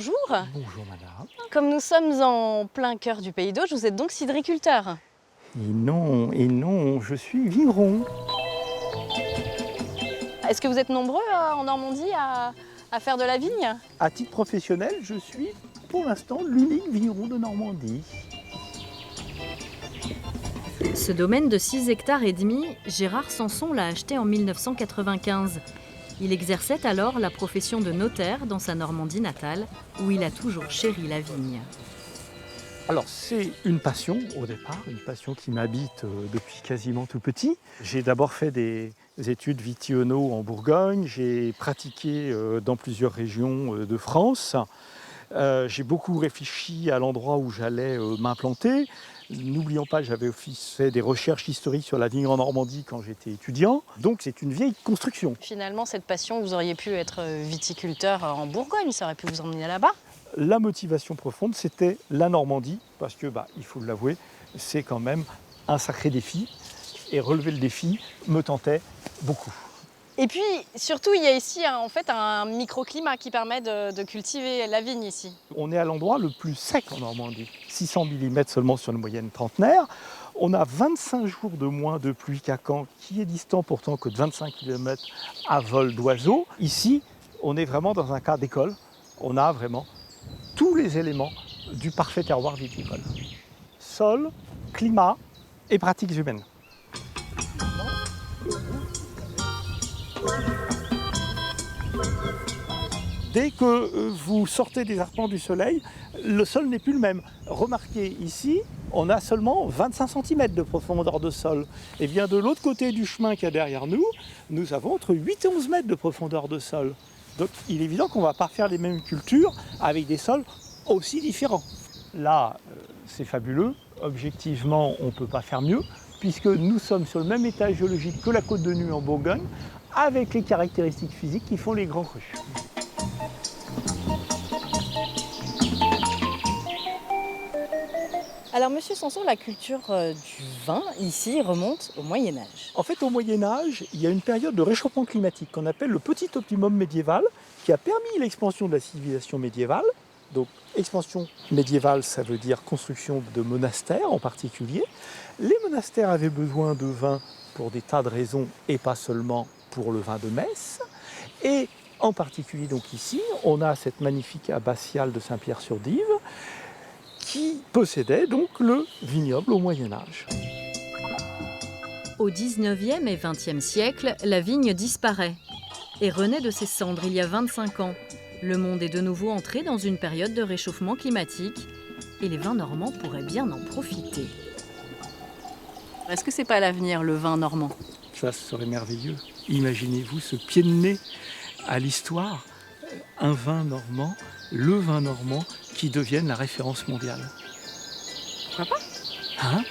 bonjour. Bonjour madame. Comme nous sommes en plein cœur du Pays d'Auge, vous êtes donc cidriculteur. Et non, je suis vigneron. Est-ce que vous êtes nombreux en Normandie à faire de la vigne? À titre professionnel, je suis pour l'instant l'unique vigneron de Normandie. Ce domaine de 6,5 hectares, Gérard Sanson l'a acheté en 1995. Il exerçait alors la profession de notaire dans sa Normandie natale, où il a toujours chéri la vigne. Alors c'est une passion au départ, une passion qui m'habite depuis quasiment tout petit. J'ai d'abord fait des études vitiono en Bourgogne, j'ai pratiqué dans plusieurs régions de France. J'ai beaucoup réfléchi à l'endroit où j'allais m'implanter. N'oublions pas, j'avais aussi fait des recherches historiques sur la vigne en Normandie quand j'étais étudiant. Donc c'est une vieille construction. Finalement, cette passion, vous auriez pu être viticulteur en Bourgogne, ça aurait pu vous emmener là-bas. La motivation profonde, c'était la Normandie, parce que, il faut l'avouer, c'est quand même un sacré défi. Et relever le défi me tentait beaucoup. Et puis, surtout, il y a ici en fait un microclimat qui permet de cultiver la vigne ici. On est à l'endroit le plus sec en Normandie. 600 mm seulement sur une moyenne trentenaire. On a 25 jours de moins de pluie qu'à Caen, qui est distant pourtant que de 25 km à vol d'oiseau. Ici, on est vraiment dans un cas d'école. On a vraiment tous les éléments du parfait terroir viticole. Sol, climat et pratiques humaines. Dès que vous sortez des arpents du soleil, le sol n'est plus le même. Remarquez ici, on a seulement 25 cm de profondeur de sol. Et bien de l'autre côté du chemin qu'il y a derrière nous, nous avons entre 8 et 11 mètres de profondeur de sol. Donc il est évident qu'on ne va pas faire les mêmes cultures avec des sols aussi différents. Là, c'est fabuleux. Objectivement, on ne peut pas faire mieux, puisque nous sommes sur le même état géologique que la Côte de Nuits en Bourgogne, avec les caractéristiques physiques qui font les grands crus. Alors, Monsieur Sanson, la culture du vin ici remonte au Moyen-Âge. En fait, au Moyen-Âge, il y a une période de réchauffement climatique qu'on appelle le petit optimum médiéval, qui a permis l'expansion de la civilisation médiévale. Donc, expansion médiévale, ça veut dire construction de monastères en particulier. Les monastères avaient besoin de vin pour des tas de raisons et pas seulement pour le vin de messe. Et en particulier, donc ici, on a cette magnifique abbatiale de Saint-Pierre-sur-Dive qui possédait donc le vignoble au Moyen-Âge. Au 19e et 20e siècle, la vigne disparaît et renaît de ses cendres il y a 25 ans. Le monde est de nouveau entré dans une période de réchauffement climatique et les vins normands pourraient bien en profiter. Est-ce que c'est pas l'avenir, le vin normand? Ça, ce serait merveilleux. Imaginez-vous ce pied de nez à l'histoire, un vin normand, le vin normand qui devienne la référence mondiale. Pourquoi pas? Hein ?